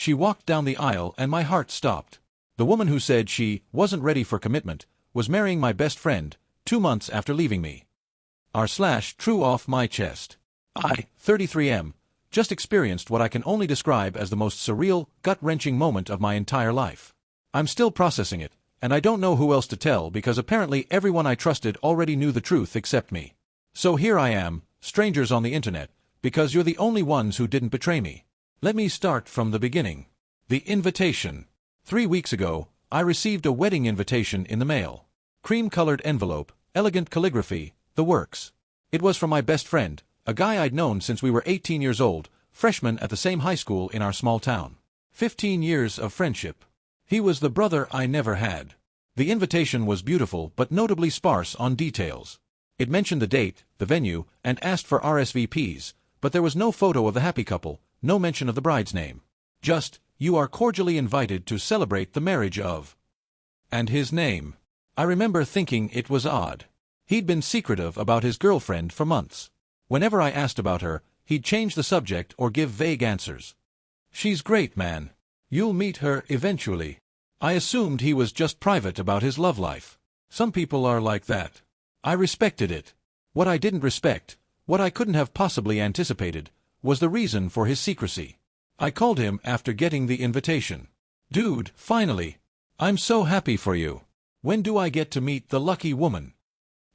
She walked down the aisle and my heart stopped. The woman who said she wasn't ready for commitment was marrying my best friend 2 months after leaving me. True off my chest. I, 33M, just experienced what I can only describe as the most surreal, gut-wrenching moment of my entire life. I'm still processing it, and I don't know who else to tell because apparently everyone I trusted already knew the truth except me. So here I am, strangers on the internet, because you're the only ones who didn't betray me. Let me start from the beginning. The invitation. 3 weeks ago, I received a wedding invitation in the mail. Cream-colored envelope, elegant calligraphy, the works. It was from my best friend, a guy I'd known since we were 18 years old, freshman at the same high school in our small town. 15 years of friendship. He was the brother I never had. The invitation was beautiful but notably sparse on details. It mentioned the date, the venue, and asked for RSVPs, but there was no photo of the happy couple, no mention of the bride's name. Just, you are cordially invited to celebrate the marriage of... And his name. I remember thinking it was odd. He'd been secretive about his girlfriend for months. Whenever I asked about her, he'd change the subject or give vague answers. She's great, man. You'll meet her eventually. I assumed he was just private about his love life. Some people are like that. I respected it. What I didn't respect, what I couldn't have possibly anticipated, was the reason for his secrecy. I called him after getting the invitation. Dude, finally. I'm so happy for you. When do I get to meet the lucky woman?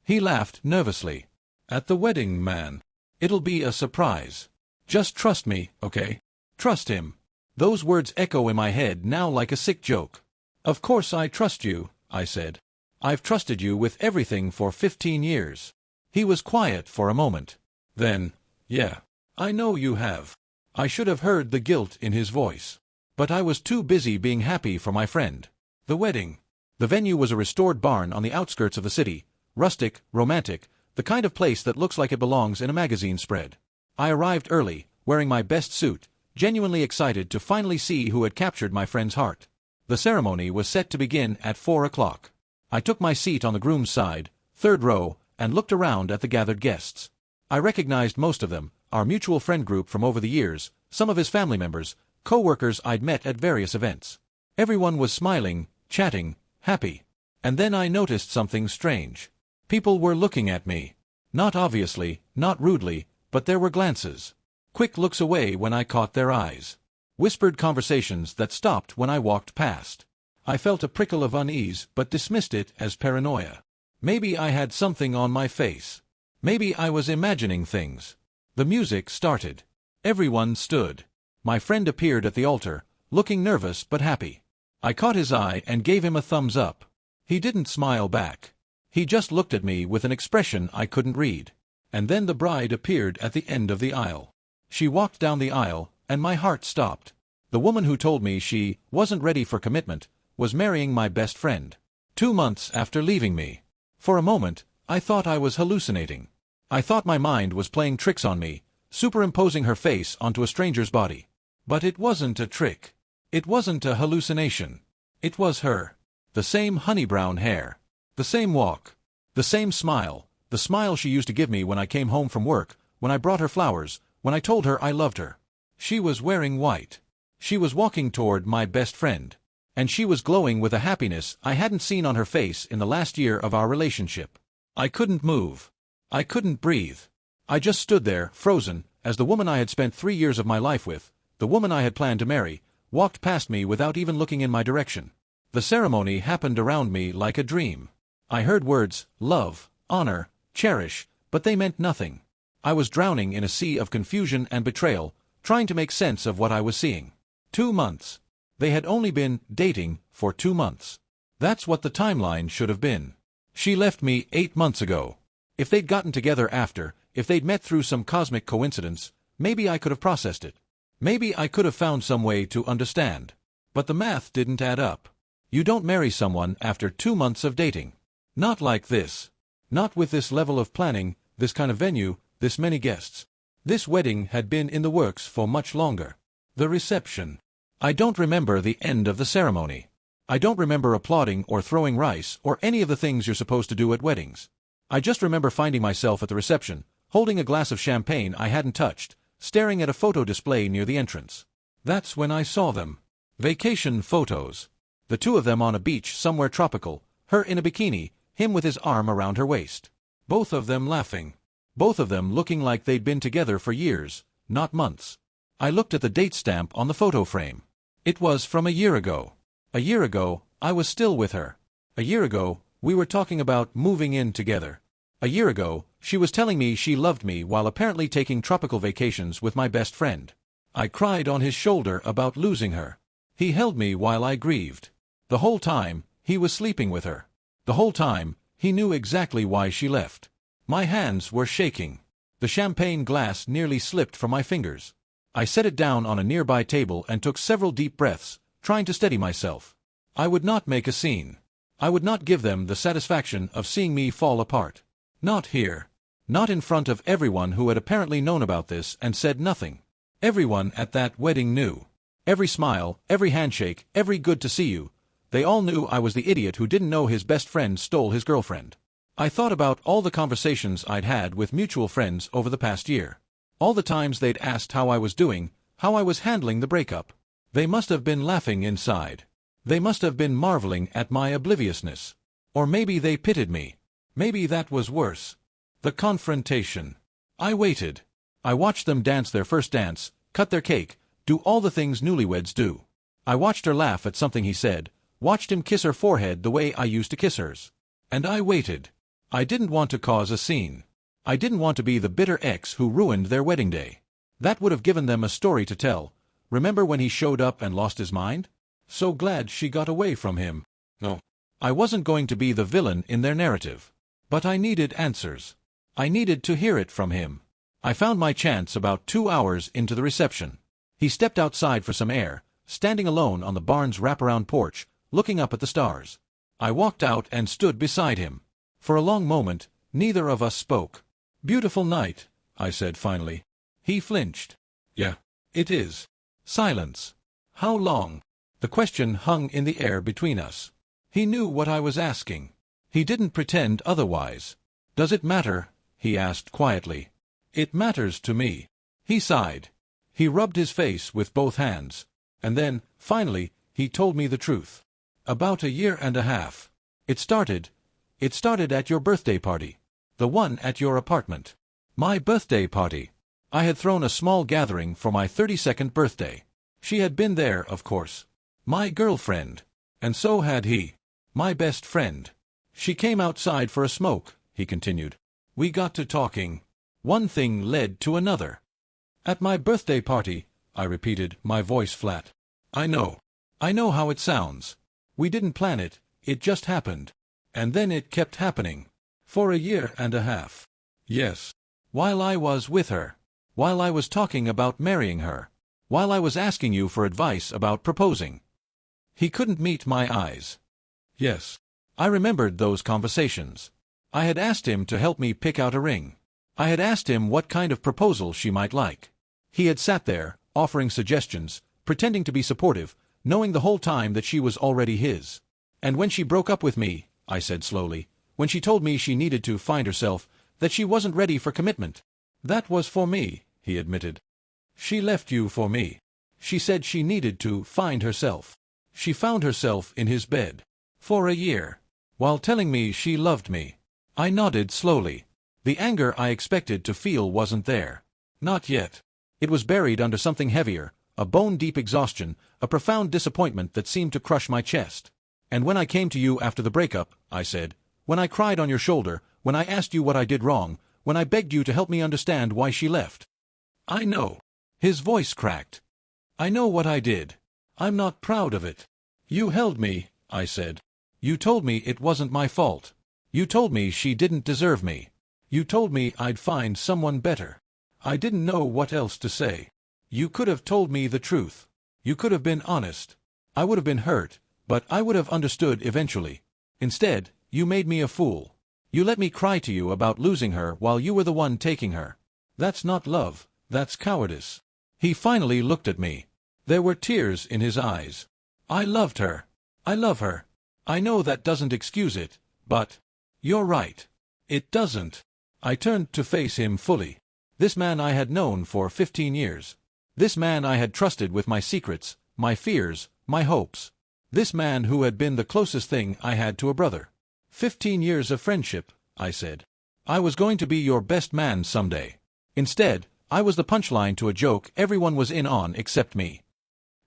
He laughed nervously. At the wedding, man. It'll be a surprise. Just trust me, okay? Trust him. Those words echo in my head now like a sick joke. Of course I trust you, I said. I've trusted you with everything for 15 years. He was quiet for a moment. Then, yeah, I know you have. I should have heard the guilt in his voice. But I was too busy being happy for my friend. The wedding. The venue was a restored barn on the outskirts of the city, rustic, romantic, the kind of place that looks like it belongs in a magazine spread. I arrived early, wearing my best suit, genuinely excited to finally see who had captured my friend's heart. The ceremony was set to begin at 4 o'clock. I took my seat on the groom's side, 3rd row, and looked around at the gathered guests. I recognized most of them, our mutual friend group from over the years, some of his family members, co-workers I'd met at various events. Everyone was smiling, chatting, happy. And then I noticed something strange. People were looking at me. Not obviously, not rudely, but there were glances. Quick looks away when I caught their eyes. Whispered conversations that stopped when I walked past. I felt a prickle of unease but dismissed it as paranoia. Maybe I had something on my face. Maybe I was imagining things. The music started. Everyone stood. My friend appeared at the altar, looking nervous but happy. I caught his eye and gave him a thumbs up. He didn't smile back. He just looked at me with an expression I couldn't read. And then the bride appeared at the end of the aisle. She walked down the aisle, and my heart stopped. The woman who told me she wasn't ready for commitment was marrying my best friend. 2 months after leaving me. For a moment, I thought I was hallucinating. I thought my mind was playing tricks on me, superimposing her face onto a stranger's body. But it wasn't a trick. It wasn't a hallucination. It was her. The same honey-brown hair. The same walk. The same smile. The smile she used to give me when I came home from work, when I brought her flowers, when I told her I loved her. She was wearing white. She was walking toward my best friend. And she was glowing with a happiness I hadn't seen on her face in the last year of our relationship. I couldn't move. I couldn't breathe. I just stood there, frozen, as the woman I had spent 3 years of my life with, the woman I had planned to marry, walked past me without even looking in my direction. The ceremony happened around me like a dream. I heard words, love, honor, cherish, but they meant nothing. I was drowning in a sea of confusion and betrayal, trying to make sense of what I was seeing. 2 months. They had only been dating for 2 months. That's what the timeline should have been. She left me 8 months ago. If they'd gotten together after, if they'd met through some cosmic coincidence, maybe I could have processed it. Maybe I could have found some way to understand. But the math didn't add up. You don't marry someone after 2 months of dating. Not like this. Not with this level of planning, this kind of venue, this many guests. This wedding had been in the works for much longer. The reception. I don't remember the end of the ceremony. I don't remember applauding or throwing rice or any of the things you're supposed to do at weddings. I just remember finding myself at the reception, holding a glass of champagne I hadn't touched, staring at a photo display near the entrance. That's when I saw them. Vacation photos. The two of them on a beach somewhere tropical, her in a bikini, him with his arm around her waist. Both of them laughing. Both of them looking like they'd been together for years, not months. I looked at the date stamp on the photo frame. It was from a year ago. A year ago, I was still with her. A year ago, we were talking about moving in together. A year ago, she was telling me she loved me while apparently taking tropical vacations with my best friend. I cried on his shoulder about losing her. He held me while I grieved. The whole time, he was sleeping with her. The whole time, he knew exactly why she left. My hands were shaking. The champagne glass nearly slipped from my fingers. I set it down on a nearby table and took several deep breaths, trying to steady myself. I would not make a scene. I would not give them the satisfaction of seeing me fall apart. Not here. Not in front of everyone who had apparently known about this and said nothing. Everyone at that wedding knew. Every smile, every handshake, every good to see you. They all knew I was the idiot who didn't know his best friend stole his girlfriend. I thought about all the conversations I'd had with mutual friends over the past year. All the times they'd asked how I was doing, how I was handling the breakup. They must have been laughing inside. They must have been marveling at my obliviousness. Or maybe they pitied me. Maybe that was worse. The confrontation. I waited. I watched them dance their first dance, cut their cake, do all the things newlyweds do. I watched her laugh at something he said, watched him kiss her forehead the way I used to kiss hers. And I waited. I didn't want to cause a scene. I didn't want to be the bitter ex who ruined their wedding day. That would have given them a story to tell. Remember when he showed up and lost his mind? So glad she got away from him. No. I wasn't going to be the villain in their narrative. But I needed answers. I needed to hear it from him. I found my chance about 2 hours into the reception. He stepped outside for some air, standing alone on the barn's wraparound porch, looking up at the stars. I walked out and stood beside him. For a long moment, neither of us spoke. "Beautiful night," I said finally. He flinched. "Yeah, it is." Silence. How long? The question hung in the air between us. He knew what I was asking. He didn't pretend otherwise. "Does it matter?" he asked quietly. "It matters to me." He sighed. He rubbed his face with both hands. And then, finally, he told me the truth. "About a year and a half. It started at your birthday party. The one at your apartment." My birthday party. I had thrown a small gathering for my 32nd birthday. She had been there, of course. My girlfriend. And so had he. My best friend. "She came outside for a smoke," he continued. "We got to talking. One thing led to another." "At my birthday party," I repeated, my voice flat. I know how it sounds. We didn't plan it, it just happened. And then it kept happening. For a year and a half. Yes. While I was with her. While I was talking about marrying her. While I was asking you for advice about proposing." He couldn't meet my eyes. Yes. I remembered those conversations. I had asked him to help me pick out a ring. I had asked him what kind of proposal she might like. He had sat there, offering suggestions, pretending to be supportive, knowing the whole time that she was already his. "And when she broke up with me," I said slowly, "when she told me she needed to find herself, that she wasn't ready for commitment. That was for me," he admitted. "She left you for me. She said she needed to find herself. She found herself in his bed. For a year. While telling me she loved me." I nodded slowly. The anger I expected to feel wasn't there. Not yet. It was buried under something heavier, a bone-deep exhaustion, a profound disappointment that seemed to crush my chest. "And when I came to you after the breakup," I said, "when I cried on your shoulder, when I asked you what I did wrong, when I begged you to help me understand why she left." "I know." His voice cracked. "I know what I did. I'm not proud of it." "You held me," I said. "You told me it wasn't my fault. You told me she didn't deserve me. You told me I'd find someone better." I didn't know what else to say. "You could have told me the truth. You could have been honest. I would have been hurt, but I would have understood eventually. Instead, you made me a fool. You let me cry to you about losing her while you were the one taking her. That's not love, that's cowardice." He finally looked at me. There were tears in his eyes. "I loved her. I love her. I know that doesn't excuse it, but—" "You're right. It doesn't." I turned to face him fully. This man I had known for 15 years. This man I had trusted with my secrets, my fears, my hopes. This man who had been the closest thing I had to a brother. 15 years of friendship, I said. I was going to be your best man someday. Instead, I was the punchline to a joke everyone was in on except me.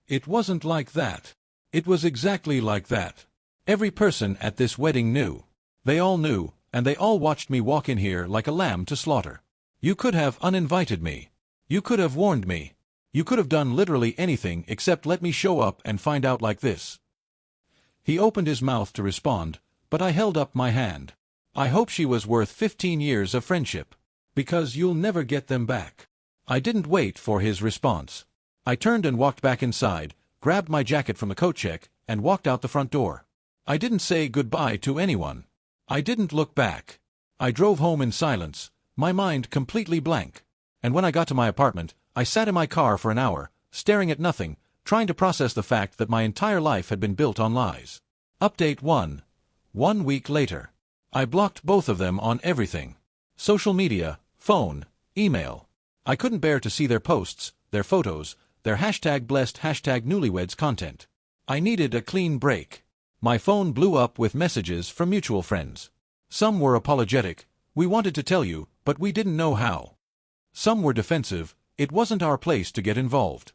It wasn't like that. It was exactly like that. Every person at this wedding knew. They all knew, and they all watched me walk in here like a lamb to slaughter. You could have uninvited me. You could have warned me. You could have done literally anything except let me show up and find out like this. He opened his mouth to respond, but I held up my hand. I hope she was worth 15 years of friendship. Because you'll never get them back. I didn't wait for his response. I turned and walked back inside, grabbed my jacket from the coat check, and walked out the front door. I didn't say goodbye to anyone. I didn't look back. I drove home in silence, my mind completely blank. And when I got to my apartment, I sat in my car for an hour, staring at nothing, trying to process the fact that my entire life had been built on lies. Update 1. 1 week later. I blocked both of them on everything. Social media, phone, email. I couldn't bear to see their posts, their photos, their #blessed #newlyweds content. I needed a clean break. My phone blew up with messages from mutual friends. Some were apologetic, we wanted to tell you, but we didn't know how. Some were defensive, it wasn't our place to get involved.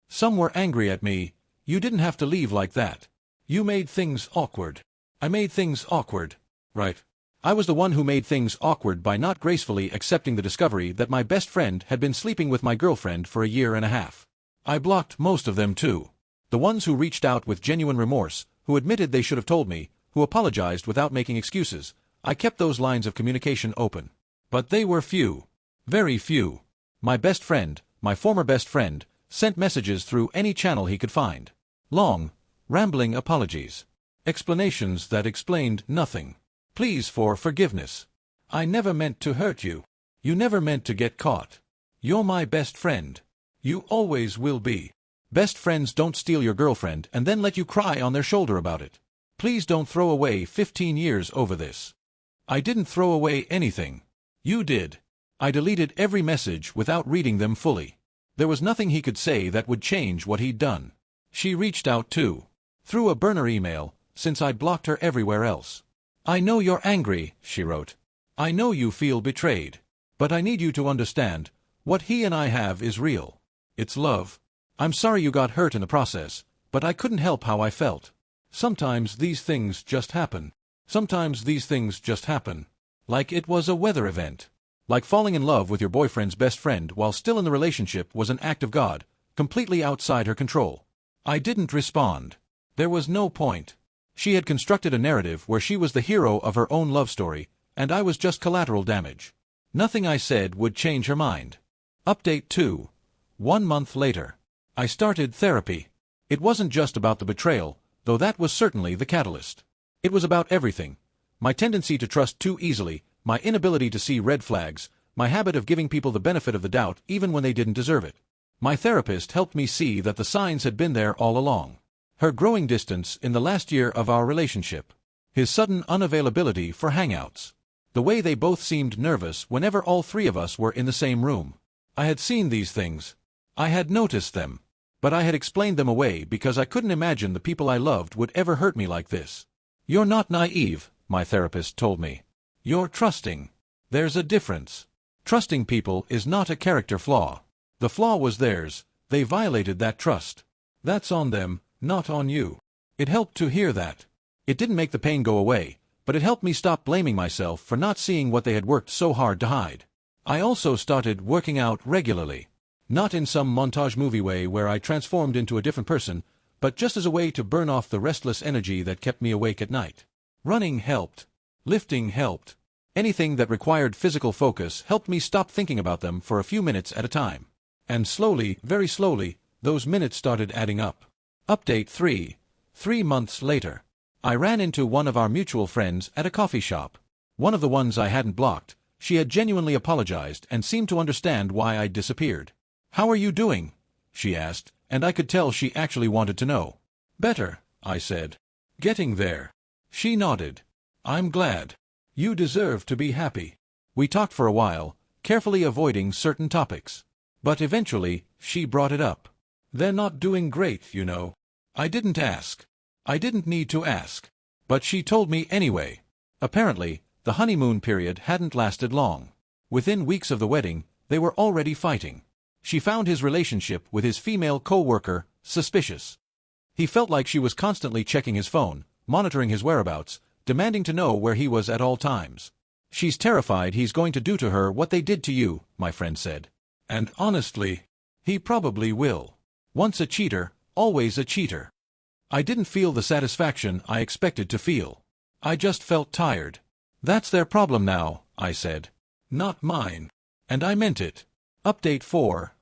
Some were angry at me, you didn't have to leave like that. You made things awkward. I made things awkward. Right. I was the one who made things awkward by not gracefully accepting the discovery that my best friend had been sleeping with my girlfriend for a year and a half. I blocked most of them too. The ones who reached out with genuine remorse, who admitted they should have told me, who apologized without making excuses, I kept those lines of communication open. But they were few. Very few. My best friend, my former best friend, sent messages through any channel he could find. Long, rambling apologies. Explanations that explained nothing. Pleas for forgiveness. I never meant to hurt you. You never meant to get caught. You're my best friend. You always will be. Best friends don't steal your girlfriend and then let you cry on their shoulder about it. Please don't throw away 15 years over this. I didn't throw away anything. You did. I deleted every message without reading them fully. There was nothing he could say that would change what he'd done. She reached out too. Through a burner email, since I'd blocked her everywhere else. I know you're angry, she wrote. I know you feel betrayed. But I need you to understand, what he and I have is real. It's love. I'm sorry you got hurt in the process, but I couldn't help how I felt. Sometimes these things just happen. Sometimes these things just happen. Like it was a weather event. Like falling in love with your boyfriend's best friend while still in the relationship was an act of God, completely outside her control. I didn't respond. There was no point. She had constructed a narrative where she was the hero of her own love story, and I was just collateral damage. Nothing I said would change her mind. Update 2. 1 month later. I started therapy. It wasn't just about the betrayal, though that was certainly the catalyst. It was about everything. My tendency to trust too easily, my inability to see red flags, my habit of giving people the benefit of the doubt even when they didn't deserve it. My therapist helped me see that the signs had been there all along. Her growing distance in the last year of our relationship. His sudden unavailability for hangouts. The way they both seemed nervous whenever all three of us were in the same room. I had seen these things. I had noticed them. But I had explained them away because I couldn't imagine the people I loved would ever hurt me like this. You're not naive, my therapist told me. You're trusting. There's a difference. Trusting people is not a character flaw. The flaw was theirs. They violated that trust. That's on them, not on you. It helped to hear that. It didn't make the pain go away, but it helped me stop blaming myself for not seeing what they had worked so hard to hide. I also started working out regularly. Not in some montage movie way where I transformed into a different person, but just as a way to burn off the restless energy that kept me awake at night. Running helped. Lifting helped. Anything that required physical focus helped me stop thinking about them for a few minutes at a time. And slowly, very slowly, those minutes started adding up. Update 3. 3 months later. I ran into one of our mutual friends at a coffee shop. One of the ones I hadn't blocked. She had genuinely apologized and seemed to understand why I'd disappeared. How are you doing? She asked, and I could tell she actually wanted to know. Better, I said. Getting there. She nodded. I'm glad. You deserve to be happy. We talked for a while, carefully avoiding certain topics. But eventually, she brought it up. "They're not doing great, you know." I didn't ask. I didn't need to ask. But she told me anyway. Apparently, the honeymoon period hadn't lasted long. Within weeks of the wedding, they were already fighting. She found his relationship with his female co-worker suspicious. He felt like she was constantly checking his phone, monitoring his whereabouts, demanding to know where he was at all times. "She's terrified he's going to do to her what they did to you," my friend said. And honestly, he probably will. Once a cheater, always a cheater. I didn't feel the satisfaction I expected to feel. I just felt tired. "That's their problem now," I said. "Not mine." And I meant it. Update 4.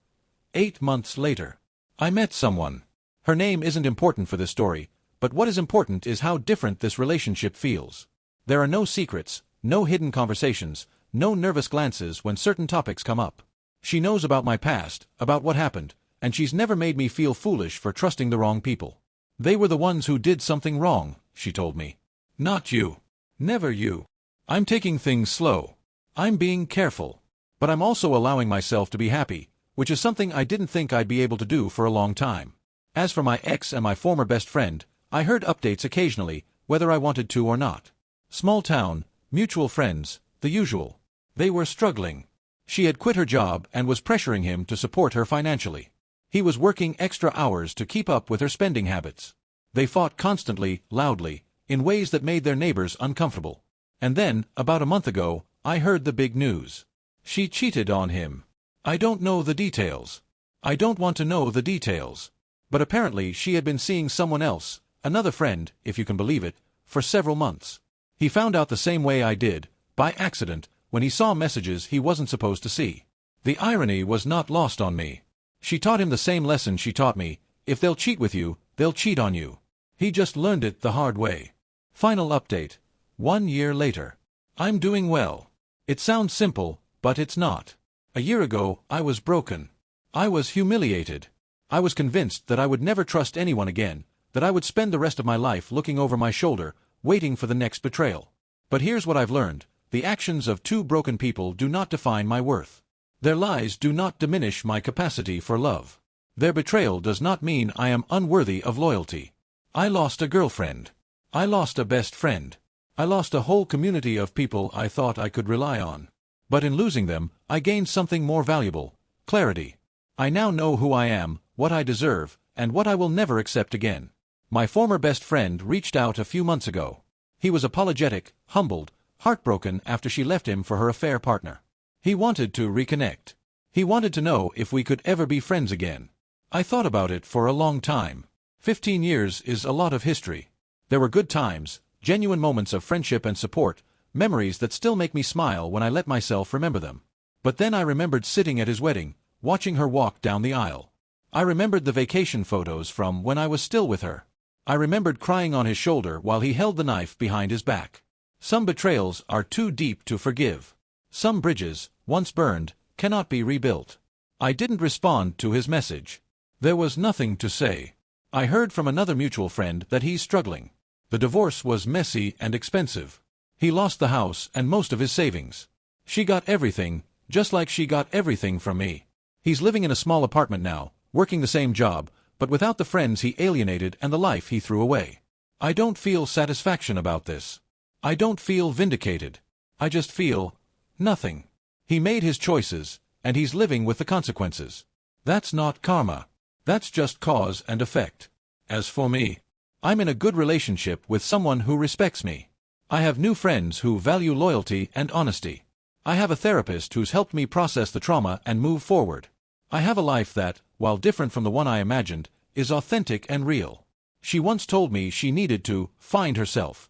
8 months later. I met someone. Her name isn't important for this story, but what is important is how different this relationship feels. There are no secrets, no hidden conversations, no nervous glances when certain topics come up. She knows about my past, about what happened, and she's never made me feel foolish for trusting the wrong people. "They were the ones who did something wrong," she told me. "Not you. Never you. I'm taking things slow. I'm being careful. But I'm also allowing myself to be happy, which is something I didn't think I'd be able to do for a long time." As for my ex and my former best friend, I heard updates occasionally, whether I wanted to or not. Small town, mutual friends, the usual. They were struggling. She had quit her job and was pressuring him to support her financially. He was working extra hours to keep up with her spending habits. They fought constantly, loudly, in ways that made their neighbors uncomfortable. And then, about a month ago, I heard the big news. She cheated on him. I don't know the details. I don't want to know the details. But apparently she had been seeing someone else, another friend, if you can believe it, for several months. He found out the same way I did, by accident, when he saw messages he wasn't supposed to see. The irony was not lost on me. She taught him the same lesson she taught me: if they'll cheat with you, they'll cheat on you. He just learned it the hard way. Final update. 1 year later. I'm doing well. It sounds simple, but it's not. A year ago, I was broken. I was humiliated. I was convinced that I would never trust anyone again, that I would spend the rest of my life looking over my shoulder, waiting for the next betrayal. But here's what I've learned: the actions of two broken people do not define my worth. Their lies do not diminish my capacity for love. Their betrayal does not mean I am unworthy of loyalty. I lost a girlfriend. I lost a best friend. I lost a whole community of people I thought I could rely on. But in losing them, I gained something more valuable: clarity. I now know who I am, what I deserve, and what I will never accept again. My former best friend reached out a few months ago. He was apologetic, humbled, heartbroken after she left him for her affair partner. He wanted to reconnect. He wanted to know if we could ever be friends again. I thought about it for a long time. 15 years is a lot of history. There were good times, genuine moments of friendship and support, memories that still make me smile when I let myself remember them. But then I remembered sitting at his wedding, watching her walk down the aisle. I remembered the vacation photos from when I was still with her. I remembered crying on his shoulder while he held the knife behind his back. Some betrayals are too deep to forgive. Some bridges, once burned, cannot be rebuilt. I didn't respond to his message. There was nothing to say. I heard from another mutual friend that he's struggling. The divorce was messy and expensive. He lost the house and most of his savings. She got everything, just like she got everything from me. He's living in a small apartment now, working the same job, but without the friends he alienated and the life he threw away. I don't feel satisfaction about this. I don't feel vindicated. I just feel nothing. He made his choices, and he's living with the consequences. That's not karma. That's just cause and effect. As for me, I'm in a good relationship with someone who respects me. I have new friends who value loyalty and honesty. I have a therapist who's helped me process the trauma and move forward. I have a life that, while different from the one I imagined, is authentic and real. She once told me she needed to find herself.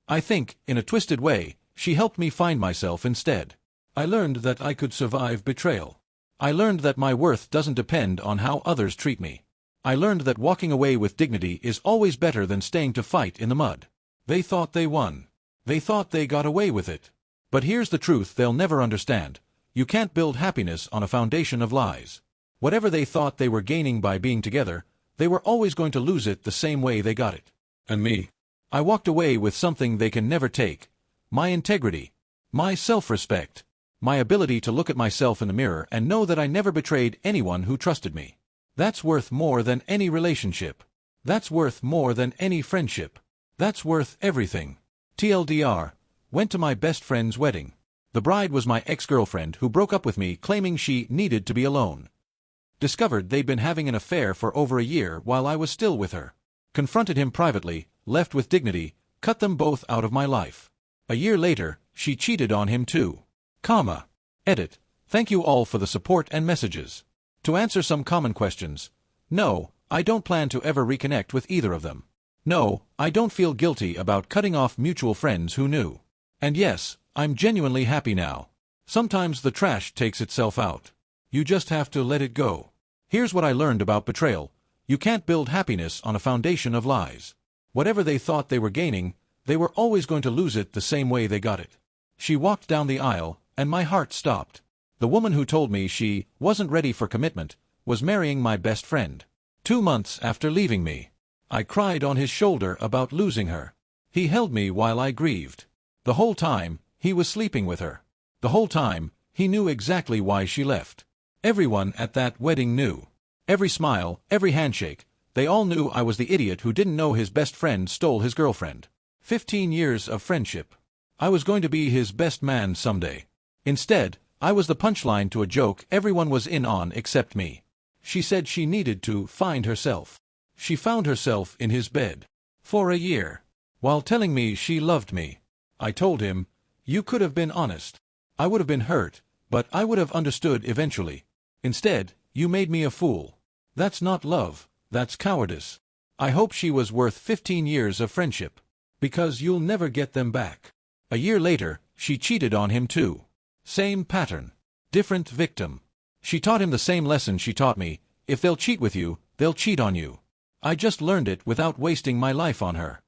I think, in a twisted way, she helped me find myself instead. I learned that I could survive betrayal. I learned that my worth doesn't depend on how others treat me. I learned that walking away with dignity is always better than staying to fight in the mud. They thought they won. They thought they got away with it. But here's the truth they'll never understand. You can't build happiness on a foundation of lies. Whatever they thought they were gaining by being together, they were always going to lose it the same way they got it. And me? I walked away with something they can never take: my integrity, my self-respect, My ability to look at myself in the mirror and know that I never betrayed anyone who trusted me. That's worth more than any relationship. That's worth more than any friendship. That's worth everything. TLDR, went to my best friend's wedding. The bride was my ex-girlfriend who broke up with me claiming she needed to be alone. Discovered they'd been having an affair for over a year while I was still with her. Confronted him privately, left with dignity, cut them both out of my life. A year later, she cheated on him too. Edit. Thank you all for the support and messages. To answer some common questions. No, I don't plan to ever reconnect with either of them. No, I don't feel guilty about cutting off mutual friends who knew. And yes, I'm genuinely happy now. Sometimes the trash takes itself out. You just have to let it go. Here's what I learned about betrayal. You can't build happiness on a foundation of lies. Whatever they thought they were gaining, they were always going to lose it the same way they got it. She walked down the aisle, and my heart stopped. The woman who told me she wasn't ready for commitment was marrying my best friend. 2 months after leaving me. I cried on his shoulder about losing her. He held me while I grieved. The whole time, he was sleeping with her. The whole time, he knew exactly why she left. Everyone at that wedding knew. Every smile, every handshake, they all knew I was the idiot who didn't know his best friend stole his girlfriend. 15 years of friendship. I was going to be his best man someday. Instead, I was the punchline to a joke everyone was in on except me. She said she needed to find herself. She found herself in his bed. For a year. While telling me she loved me. I told him, you could have been honest. I would have been hurt, but I would have understood eventually. Instead, you made me a fool. That's not love, that's cowardice. I hope she was worth 15 years of friendship. Because you'll never get them back. A year later, she cheated on him too. Same pattern. Different victim. She taught him the same lesson she taught me. If they'll cheat with you, they'll cheat on you. I just learned it without wasting my life on her.